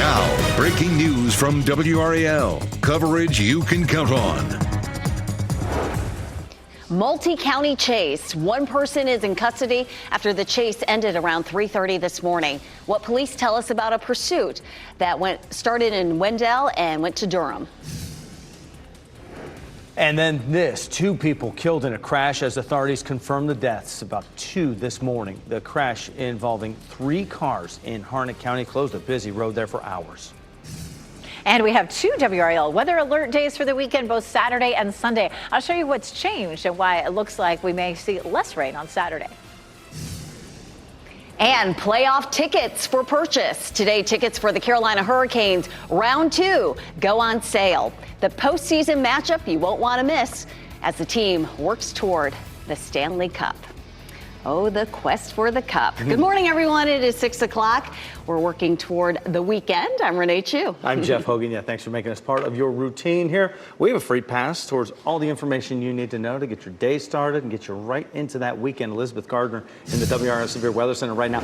Now, breaking news from WRAL. Coverage you can count on. Multi-county chase. One person is in custody after the chase ended around 3:30 this morning. What police tell us about a pursuit that started in Wendell and went to Durham. And then this, 2 people killed in a crash as authorities confirm the deaths about 2 this morning. The crash involving 3 cars in Harnett County closed a busy road there for hours. And we have 2 WRAL weather alert days for the weekend, both Saturday and Sunday. I'll show you what's changed and why it looks like we may see less rain on Saturday. And playoff tickets for purchase. Today, tickets for the Carolina Hurricanes round 2 go on sale. The postseason matchup you won't want to miss as the team works toward the Stanley Cup. Oh, the quest for the cup. Good morning, everyone. It is 6 o'clock. We're working toward the weekend. I'm Renee Chu. I'm Jeff Hogan. Yeah, thanks for making us part of your routine here. We have a free pass towards all the information you need to know to get your day started and get you right into that weekend. Elizabeth Gardner in the WRS Severe Weather Center right now.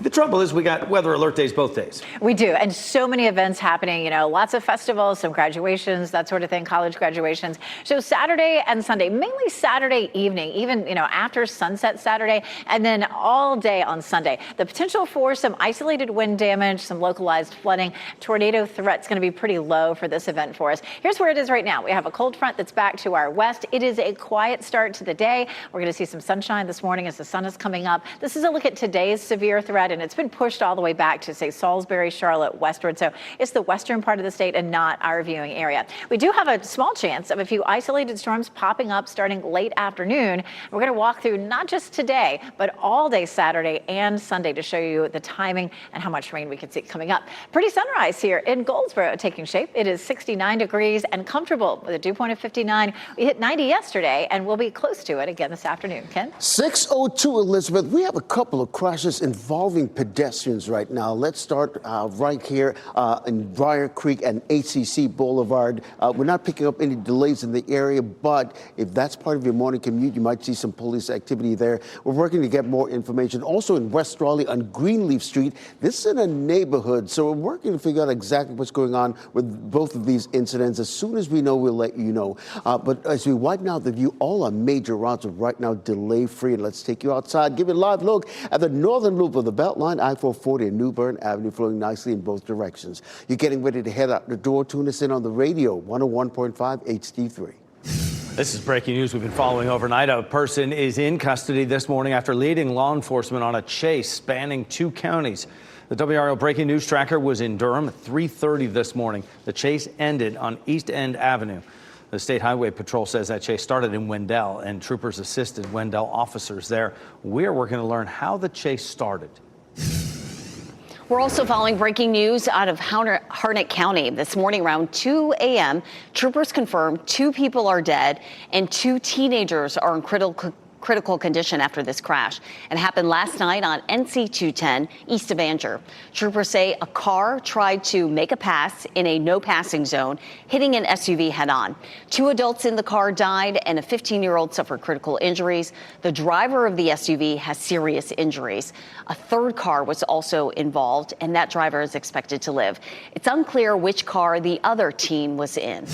The trouble is we got weather alert days both days. We do, and so many events happening, lots of festivals, some graduations, that sort of thing, college graduations. So Saturday and Sunday, mainly Saturday evening, even, after sunset Saturday, and then all day on Sunday. The potential for some isolated wind damage, some localized flooding, tornado threat's going to be pretty low for this event for us. Here's where it is right now. We have a cold front that's back to our west. It is a quiet start to the day. We're going to see some sunshine this morning as the sun is coming up. This is a look at today's severe threat, and it's been pushed all the way back to, say, Salisbury, Charlotte, westward. So it's the western part of the state and not our viewing area. We do have a small chance of a few isolated storms popping up starting late afternoon. We're going to walk through not just today, but all day Saturday and Sunday to show you the timing and how much rain we can see coming up. Pretty sunrise here in Goldsboro taking shape. It is 69 degrees and comfortable with a dew point of 59. We hit 90 yesterday and we'll be close to it again this afternoon. Ken? 6:02, Elizabeth. We have a couple of crashes involving pedestrians right now. Let's start right here in Briar Creek and ACC Boulevard. We're not picking up any delays in the area, but if that's part of your morning commute, you might see some police activity there. We're working to get more information. Also in West Raleigh on Greenleaf Street, this is in a neighborhood, so we're working to figure out exactly what's going on with both of these incidents. As soon as we know, we'll let you know. But as we widen out the view, all our major routes are right now delay-free. And let's take you outside, give you a live look at the northern loop of the Beltline, I-440 and New Bern Avenue, flowing nicely in both directions. You're getting ready to head out the door. Tune us in on the radio, 101.5 HD3. This is breaking news we've been following overnight. A person is in custody this morning after leading law enforcement on a chase spanning 2 counties. The WRAL breaking news tracker was in Durham at 3:30 this morning. The chase ended on East End Avenue. The State Highway Patrol says that chase started in Wendell and troopers assisted Wendell officers there. We're working to learn how the chase started. We're also following breaking news out of Harnett County. This morning around 2 a.m., troopers confirmed 2 people are dead and 2 teenagers are in critical condition after this crash. It happened last night on NC 210 east of Anger. Troopers say a car tried to make a pass in a no passing zone, hitting an SUV head on. 2 adults in the car died and a 15-year-old suffered critical injuries. The driver of the SUV has serious injuries. A 3rd car was also involved and that driver is expected to live. It's unclear which car the other teen was in.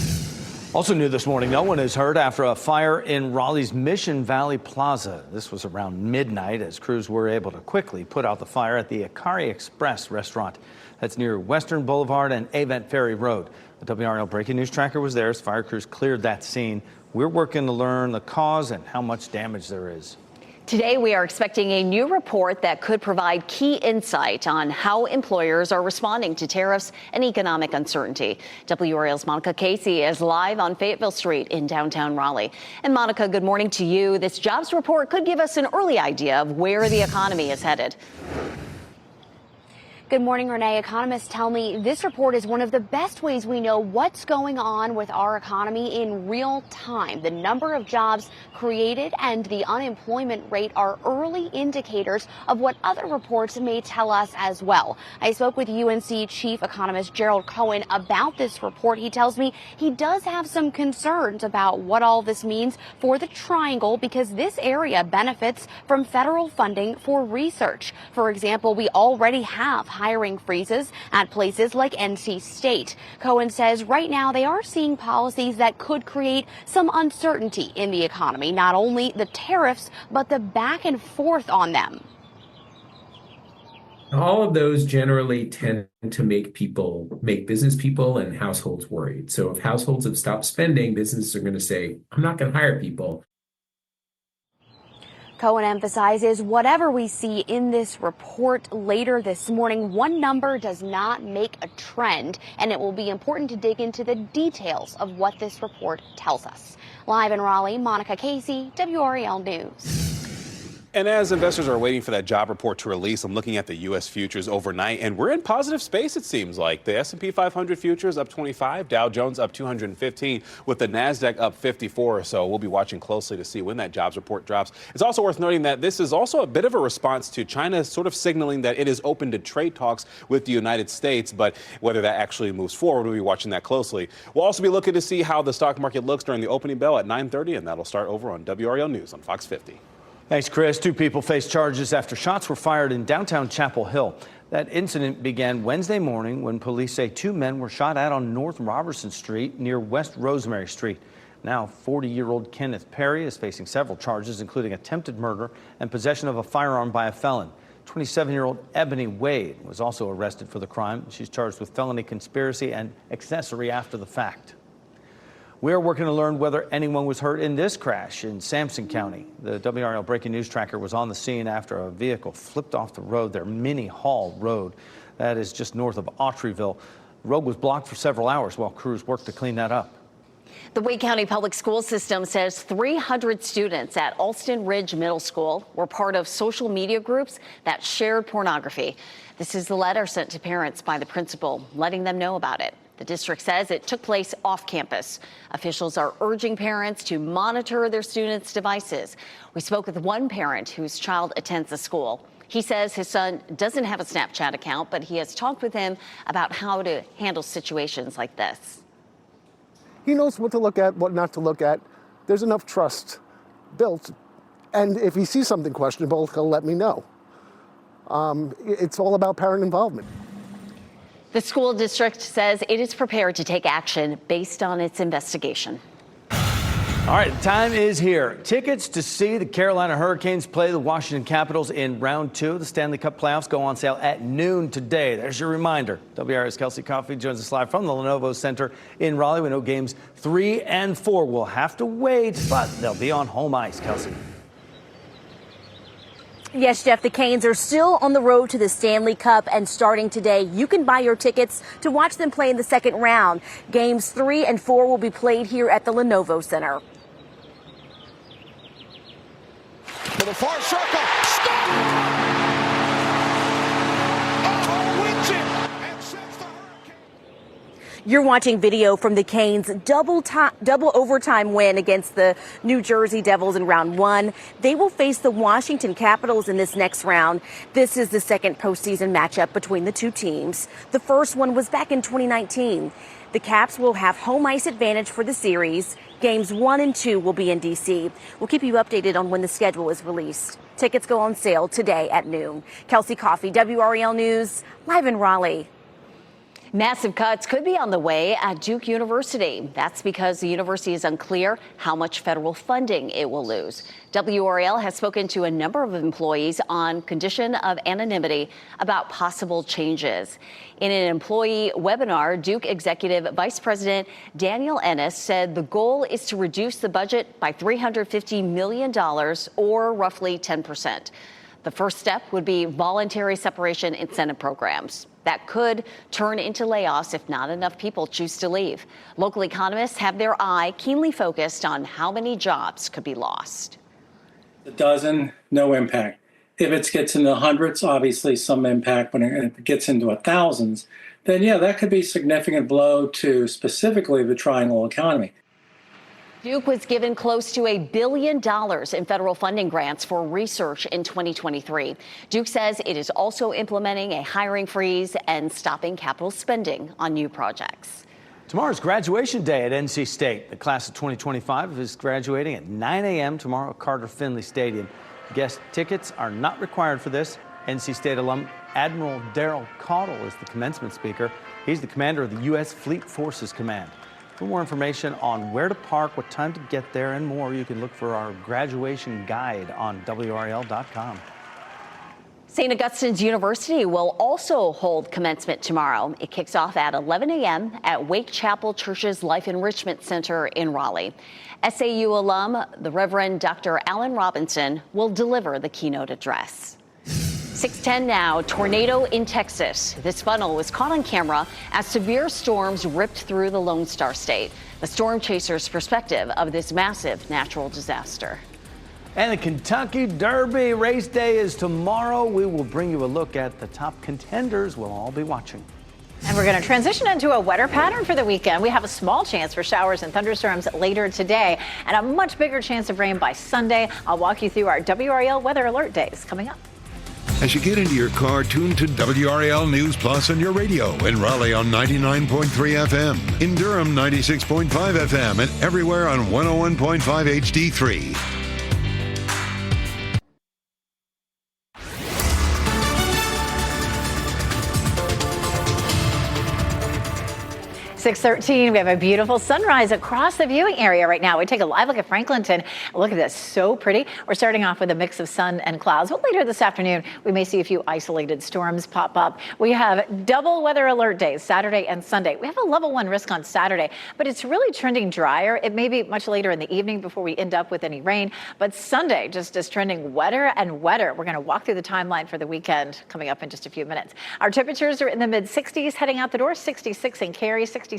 Also new this morning, no one is hurt after a fire in Raleigh's Mission Valley Plaza. This was around midnight as crews were able to quickly put out the fire at the Akari Express restaurant. That's near Western Boulevard and Avent Ferry Road. The WRAL breaking news tracker was there as fire crews cleared that scene. We're working to learn the cause and how much damage there is. Today, we are expecting a new report that could provide key insight on how employers are responding to tariffs and economic uncertainty. WRAL's Monica Casey is live on Fayetteville Street in downtown Raleigh. And Monica, good morning to you. This jobs report could give us an early idea of where the economy is headed. Good morning, Renee. Economists tell me this report is one of the best ways we know what's going on with our economy in real time. The number of jobs created and the unemployment rate are early indicators of what other reports may tell us as well. I spoke with UNC chief economist Gerald Cohen about this report. He tells me he does have some concerns about what all this means for the Triangle because this area benefits from federal funding for research. For example, we already have hiring freezes at places like NC State. Cohen says right now they are seeing policies that could create some uncertainty in the economy, not only the tariffs, but the back and forth on them. All of those generally tend to make business people and households worried. So if households have stopped spending, businesses are going to say, I'm not going to hire people. Cohen emphasizes whatever we see in this report later this morning, one number does not make a trend, and it will be important to dig into the details of what this report tells us. Live in Raleigh, Monica Casey, WRAL News. And as investors are waiting for that job report to release, I'm looking at the U.S. futures overnight, and we're in positive space, it seems like. The S&P 500 futures up 25, Dow Jones up 215, with the NASDAQ up 54 or so. We'll be watching closely to see when that jobs report drops. It's also worth noting that this is also a bit of a response to China sort of signaling that it is open to trade talks with the United States, but whether that actually moves forward, we'll be watching that closely. We'll also be looking to see how the stock market looks during the opening bell at 9:30, and that'll start over on WRAL News on Fox 50. Thanks, Chris. 2 people face charges after shots were fired in downtown Chapel Hill. That incident began Wednesday morning when police say 2 men were shot at on North Robertson Street near West Rosemary Street. Now, 40-year-old Kenneth Perry is facing several charges, including attempted murder and possession of a firearm by a felon. 27-year-old Ebony Wade was also arrested for the crime. She's charged with felony conspiracy and accessory after the fact. We are working to learn whether anyone was hurt in this crash in Sampson County. The WRAL breaking news tracker was on the scene after a vehicle flipped off the road there, Minnie Hall Road. That is just north of Autryville. The road was blocked for several hours while crews worked to clean that up. The Wake County Public School System says 300 students at Alston Ridge Middle School were part of social media groups that shared pornography. This is the letter sent to parents by the principal, letting them know about it. The district says it took place off campus. Officials are urging parents to monitor their students' devices. We spoke with one parent whose child attends the school. He says his son doesn't have a Snapchat account, but he has talked with him about how to handle situations like this. He knows what to look at, what not to look at. There's enough trust built. And if he sees something questionable, he'll let me know. It's all about parent involvement. The school district says it is prepared to take action based on its investigation. All right, time is here. Tickets to see the Carolina Hurricanes play the Washington Capitals in round 2 of the Stanley Cup playoffs go on sale at noon today. There's your reminder. WRAL's Kelsey Coffey joins us live from the Lenovo Center in Raleigh. We know games 3 and 4 will have to wait, but they'll be on home ice. Kelsey. Yes, Jeff, the Canes are still on the road to the Stanley Cup, and starting today, you can buy your tickets to watch them play in the second round. Games 3 and 4 will be played here at the Lenovo Center. To the far circle, stop! Oh, wins it and sends the Hurricane. You're watching video from the Canes' double overtime win against the New Jersey Devils in round 1. They will face the Washington Capitals in this next round. This is the second postseason matchup between the two teams. The first one was back in 2019. The Caps will have home ice advantage for the series. Games 1 and 2 will be in D.C. We'll keep you updated on when the schedule is released. Tickets go on sale today at noon. Kelsey Coffey, WRAL News, live in Raleigh. Massive cuts could be on the way at Duke University. That's because the university is unclear how much federal funding it will lose. WRAL has spoken to a number of employees on condition of anonymity about possible changes. In an employee webinar, Duke Executive Vice President Daniel Ennis said the goal is to reduce the budget by $350 million, or roughly 10%. The first step would be voluntary separation incentive programs. That could turn into layoffs if not enough people choose to leave. Local economists have their eye keenly focused on how many jobs could be lost. A dozen, no impact. If it gets into the hundreds, obviously some impact. When it gets into thousands, then yeah, that could be a significant blow to specifically the triangle economy. Duke was given close to $1 billion in federal funding grants for research in 2023. Duke says it is also implementing a hiring freeze and stopping capital spending on new projects. Tomorrow's graduation day at NC State. The class of 2025 is graduating at 9 a.m. tomorrow at Carter Finley Stadium. Guest tickets are not required for this. NC State alum Admiral Daryl Caudle is the commencement speaker. He's the commander of the U.S. Fleet Forces Command. For more information on where to park, what time to get there, and more, you can look for our graduation guide on WRAL.com. St. Augustine's University will also hold commencement tomorrow. It kicks off at 11 a.m. at Wake Chapel Church's Life Enrichment Center in Raleigh. SAU alum, the Reverend Dr. Alan Robinson, will deliver the keynote address. 6:10 now, tornado in Texas. This funnel was caught on camera as severe storms ripped through the Lone Star State. The storm chaser's perspective of this massive natural disaster. And the Kentucky Derby race day is tomorrow. We will bring you a look at the top contenders we'll all be watching. And we're going to transition into a wetter pattern for the weekend. We have a small chance for showers and thunderstorms later today and a much bigger chance of rain by Sunday. I'll walk you through our WRAL weather alert days coming up. As you get into your car, tune to WRAL News Plus on your radio. In Raleigh on 99.3 FM, in Durham 96.5 FM, and everywhere on 101.5 HD3. 6:13, we have a beautiful sunrise across the viewing area right now. We take a live look at Franklinton. Look at this, so pretty. We're starting off with a mix of sun and clouds. But later this afternoon, we may see a few isolated storms pop up. We have double weather alert days, Saturday and Sunday. We have a level 1 risk on Saturday, but it's really trending drier. It may be much later in the evening before we end up with any rain, but Sunday just is trending wetter and wetter. We're going to walk through the timeline for the weekend coming up in just a few minutes. Our temperatures are in the mid-60s heading out the door, 66 in Cary, 67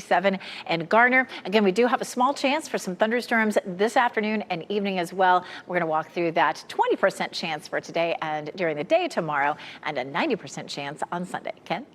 in Garner. Again, we do have a small chance for some thunderstorms this afternoon and evening as well. We're going to walk through that 20% chance for today and during the day tomorrow, and a 90% chance on Sunday. Ken?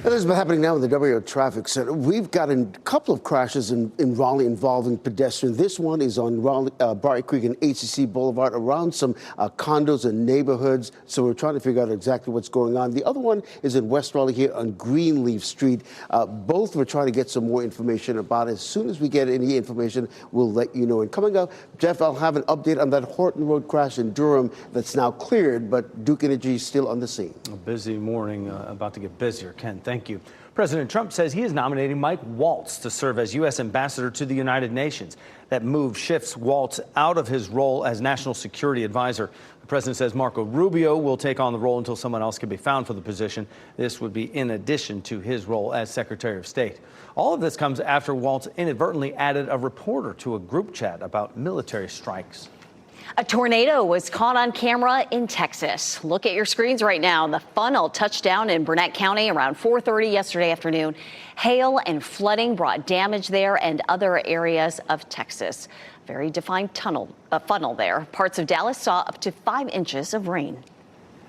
This has been happening now in the WRAL Traffic Center. We've got a couple of crashes in Raleigh involving pedestrians. This one is on Raleigh, Briar Creek and ACC Boulevard around some condos and neighborhoods. So we're trying to figure out exactly what's going on. The other one is in West Raleigh here on Greenleaf Street. Both we're trying to get some more information about. As soon as we get any information, we'll let you know. And coming up, Jeff, I'll have an update on that Horton Road crash in Durham that's now cleared, but Duke Energy is still on the scene. A busy morning, about to get busier. Ken, thank you. President Trump says he is nominating Mike Waltz to serve as U.S. ambassador to the United Nations. That move shifts Waltz out of his role as national security advisor. The president says Marco Rubio will take on the role until someone else can be found for the position. This would be in addition to his role as Secretary of State. All of this comes after Waltz inadvertently added a reporter to a group chat about military strikes. A tornado was caught on camera in Texas. Look at your screens right now. The funnel touched down in Burnett County around 4:30 yesterday afternoon. Hail and flooding brought damage there and other areas of Texas. Very defined funnel there. Parts of Dallas saw up to 5 inches of rain.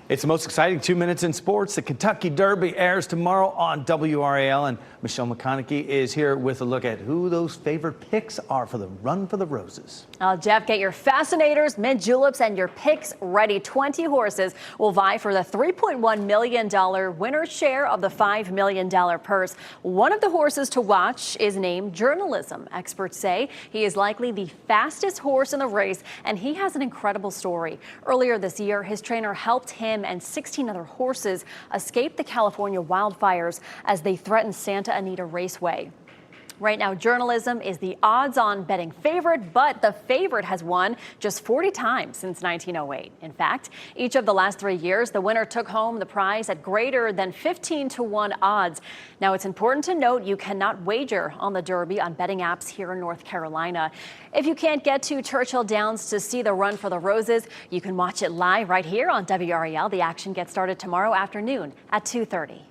It's the most exciting 2 minutes in sports. The Kentucky Derby airs tomorrow on WRAL, and Michelle McConaughey is here with a look at who those favorite picks are for the Run for the Roses. Jeff, get your fascinators, mint juleps, and your picks ready. 20 horses will vie for the $3.1 million winner's share of the $5 million purse. One of the horses to watch is named Journalism. Experts say he is likely the fastest horse in the race, and he has an incredible story. Earlier this year, his trainer helped him and 16 other horses escape the California wildfires as they threatened Santa Anita Raceway. Right now, Journalism is the odds-on betting favorite, but the favorite has won just 40 times since 1908. In fact, each of the last 3 years, the winner took home the prize at greater than 15-to-1 odds. Now, it's important to note you cannot wager on the Derby on betting apps here in North Carolina. If you can't get to Churchill Downs to see the Run for the Roses, you can watch it live right here on WRAL. The action gets started tomorrow afternoon at 2:30.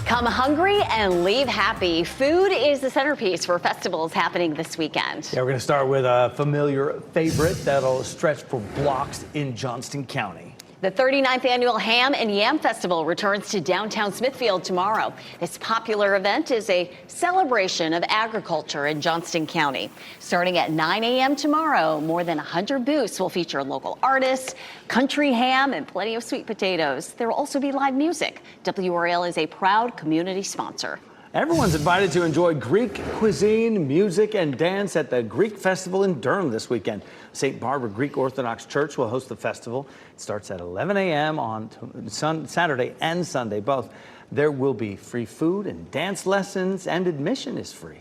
Come hungry and leave happy. Food is the centerpiece for festivals happening this weekend. Yeah, we're going to start with a familiar favorite that'll stretch for blocks in Johnston County. The 39th annual Ham and Yam Festival returns to downtown Smithfield tomorrow. This popular event is a celebration of agriculture in Johnston County. Starting at 9 a.m. tomorrow, more than 100 booths will feature local artists, country ham, and plenty of sweet potatoes. There will also be live music. WRAL is a proud community sponsor. Everyone's invited to enjoy Greek cuisine, music, and dance at the Greek Festival in Durham this weekend. St. Barbara Greek Orthodox Church will host the festival. It starts at 11 a.m. on Saturday and Sunday both. There will be free food and dance lessons, and admission is free.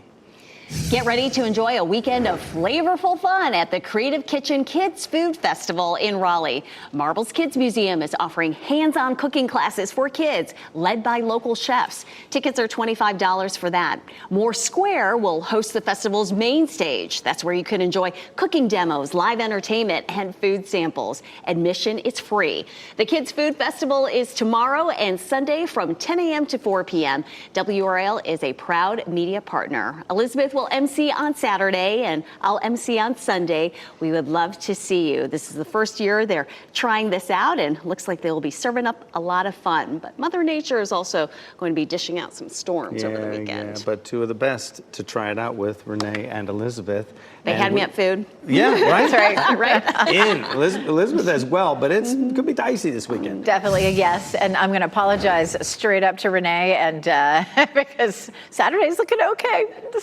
Get ready to enjoy a weekend of flavorful fun at the Creative Kitchen Kids Food Festival in Raleigh. Marbles Kids Museum is offering hands-on cooking classes for kids led by local chefs. Tickets are $25 for that. Moore Square will host the festival's main stage. That's where you can enjoy cooking demos, live entertainment, and food samples. Admission is free. The Kids Food Festival is tomorrow and Sunday from 10 a.m. to 4 p.m. WRAL is a proud media partner. Elizabeth will MC on Saturday and I'll MC on Sunday. We would love to see you. This is the first year they're trying this out and looks like they will be serving up a lot of fun. But Mother Nature is also going to be dishing out some storms over the weekend. Yeah, but two of the best to try it out with, Renee and Elizabeth. They had me at food. Yeah, right? That's right. In Elizabeth as well, but it's going to be dicey this weekend. Definitely a yes, and I'm going to apologize straight up to Renee, and because Saturday's looking okay. The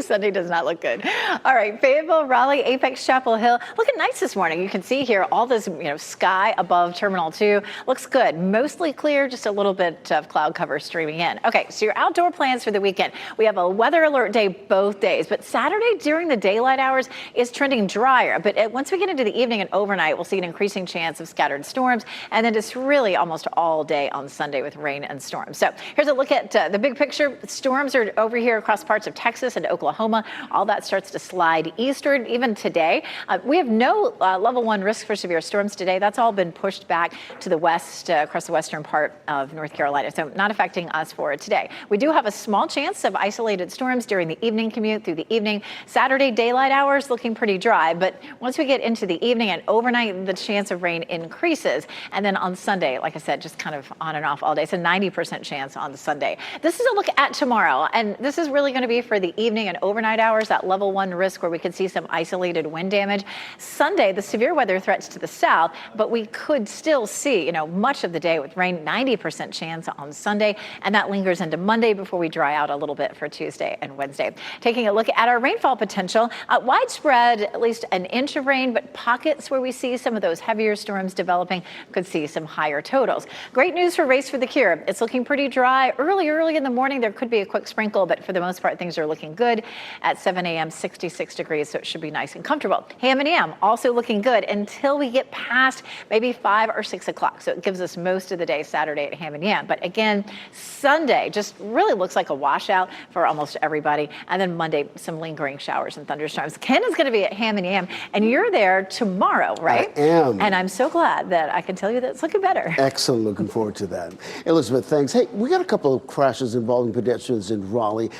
Sunday does not look good. All right, Fayetteville, Raleigh, Apex, Chapel Hill, looking nice this morning. You can see here all this, sky above Terminal 2 looks good. Mostly clear, just a little bit of cloud cover streaming in. Okay, so your outdoor plans for the weekend. We have a weather alert day both days, but Saturday during the daylight hours is trending drier. But once we get into the evening and overnight, we'll see an increasing chance of scattered storms, and then just really almost all day on Sunday with rain and storms. So here's a look at the big picture. Storms are over here across parts of Texas and Oklahoma. All that starts to slide eastward even today. We have no level 1 risk for severe storms today. That's all been pushed back to the west, across the western part of North Carolina. So not affecting us for today. We do have a small chance of isolated storms during the evening commute through the evening. Saturday daylight hours looking pretty dry, but once we get into the evening and overnight, the chance of rain increases. And then on Sunday, like I said, just kind of on and off all day. It's a 90% chance on Sunday. This is a look at tomorrow, and this is really going to be for the evening and overnight hours, that level 1 risk where we could see some isolated wind damage. Sunday, the severe weather threats to the south, but we could still see, much of the day with rain, 90% chance on Sunday, and that lingers into Monday before we dry out a little bit for Tuesday and Wednesday. Taking a look at our rainfall potential, widespread, at least an inch of rain, but pockets where we see some of those heavier storms developing could see some higher totals. Great news for Race for the Cure. It's looking pretty dry. Early in the morning, there could be a quick sprinkle, but for the most part, things are looking good. At 7 a.m., 66 degrees, so it should be nice and comfortable. Ham and Yam also looking good until we get past maybe 5 or 6 o'clock. So it gives us most of the day Saturday at Ham and Yam. But again, Sunday just really looks like a washout for almost everybody. And then Monday, some lingering showers and thunderstorms. Ken is going to be at Ham and Yam, and you're there tomorrow, right? I am. And I'm so glad that I can tell you that it's looking better. Excellent. Looking forward to that. Elizabeth, thanks. Hey, we got a couple of crashes involving pedestrians in Raleigh.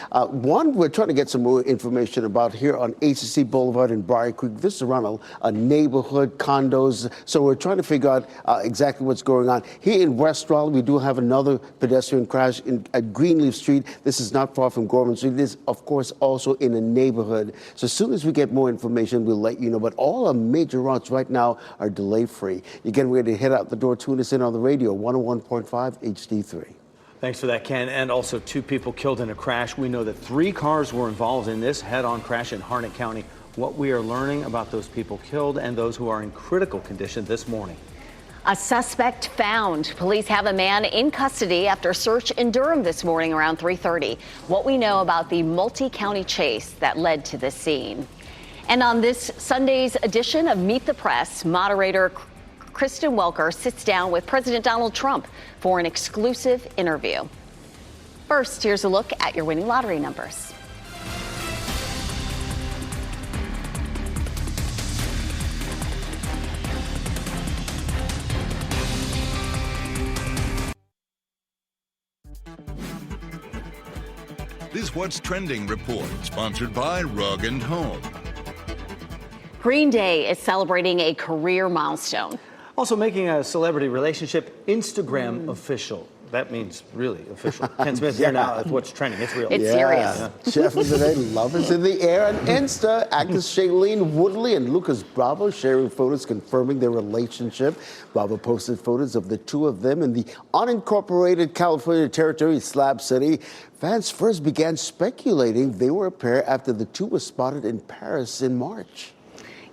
One we're trying to get some more information about here on ACC Boulevard in Briar Creek. This is around a neighborhood, condos. So we're trying to figure out exactly what's going on. Here in West Raleigh, we do have another pedestrian crash at Greenleaf Street. This is not far from Gorman Street. This, of course, also in a neighborhood. So as soon as we get more information, we'll let you know. But all our major routes right now are delay-free. You're getting ready to head out the door. Tune us in on the radio, 101.5 HD3. Thanks for that, Ken. And also 2 people killed in a crash. We know that 3 cars were involved in this head-on crash in Harnett County. What we are learning about those people killed and those who are in critical condition this morning. A suspect found. Police have a man in custody after a search in Durham this morning around 3:30. What we know about the multi-county chase that led to this scene. And on this Sunday's edition of Meet the Press, moderator Kristen Welker sits down with President Donald Trump for an exclusive interview. First, here's a look at your winning lottery numbers. This What's Trending report, sponsored by Rug & Home. Green Day is celebrating a career milestone. Also making a celebrity relationship Instagram official. that means really official. Ken Smith here now. What's trending? It's real. It's serious. Jeff of the day, love is in the air on Insta. Actors Shailene Woodley and Lucas Bravo sharing photos confirming their relationship. Bravo posted photos of the two of them in the unincorporated California territory, Slab City. Fans first began speculating they were a pair after the two were spotted in Paris in March.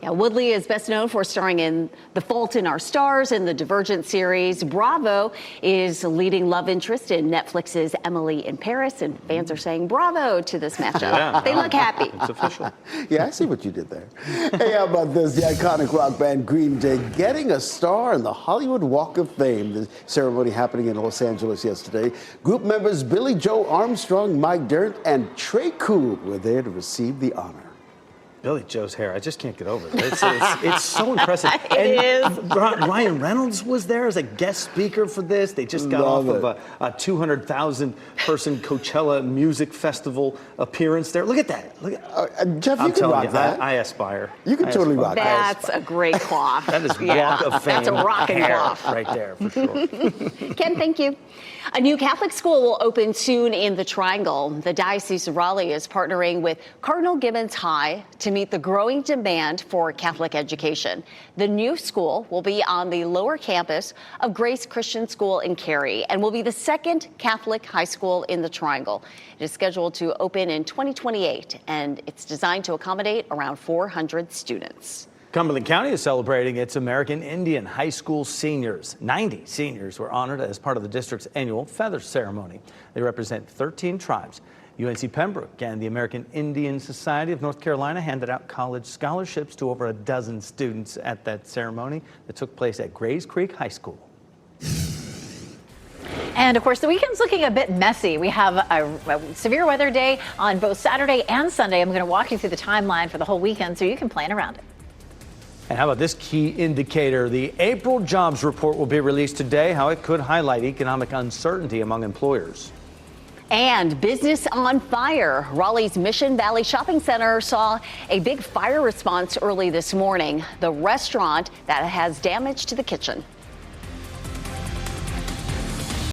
Yeah, Woodley is best known for starring in The Fault in Our Stars and the Divergent series. Bravo is leading love interest in Netflix's Emily in Paris, and fans are saying bravo to this matchup. Yeah, they look happy. It's official. Yeah, I see what you did there. Hey, how about this? The iconic rock band Green Day getting a star in the Hollywood Walk of Fame. The ceremony happening in Los Angeles yesterday. Group members Billy Joe Armstrong, Mike Dirnt, and Trey Cool were there to receive the honor. Billy Joe's hair, I just can't get over it. It's so impressive. It is. Ryan Reynolds was there as a guest speaker for this. They just got off of a 200,000 person Coachella Music Festival appearance there. Look at that. Look at, Jeff, you can rock that. I aspire. You can totally rock that. That's a great coif. That is Walk of Fame. That's a rocking coif. Right there, for sure. Ken, thank you. A new Catholic school will open soon in the Triangle. The Diocese of Raleigh is partnering with Cardinal Gibbons High to meet the growing demand for Catholic education. The new school will be on the lower campus of Grace Christian School in Cary and will be the second Catholic high school in the Triangle. It is scheduled to open in 2028, and it's designed to accommodate around 400 students. Cumberland County is celebrating its American Indian high school seniors. 90 seniors were honored as part of the district's annual feather ceremony. They represent 13 tribes. UNC Pembroke and the American Indian Society of North Carolina handed out college scholarships to over a dozen students at that ceremony that took place at Grays Creek High School. And of course, the weekend's looking a bit messy. We have a severe weather day on both Saturday and Sunday. I'm going to walk you through the timeline for the whole weekend so you can plan around it. And how about this key indicator? The April jobs report will be released today, how it could highlight economic uncertainty among employers. And business on fire. Raleigh's Mission Valley Shopping Center saw a big fire response early this morning. The restaurant that has damage to the kitchen.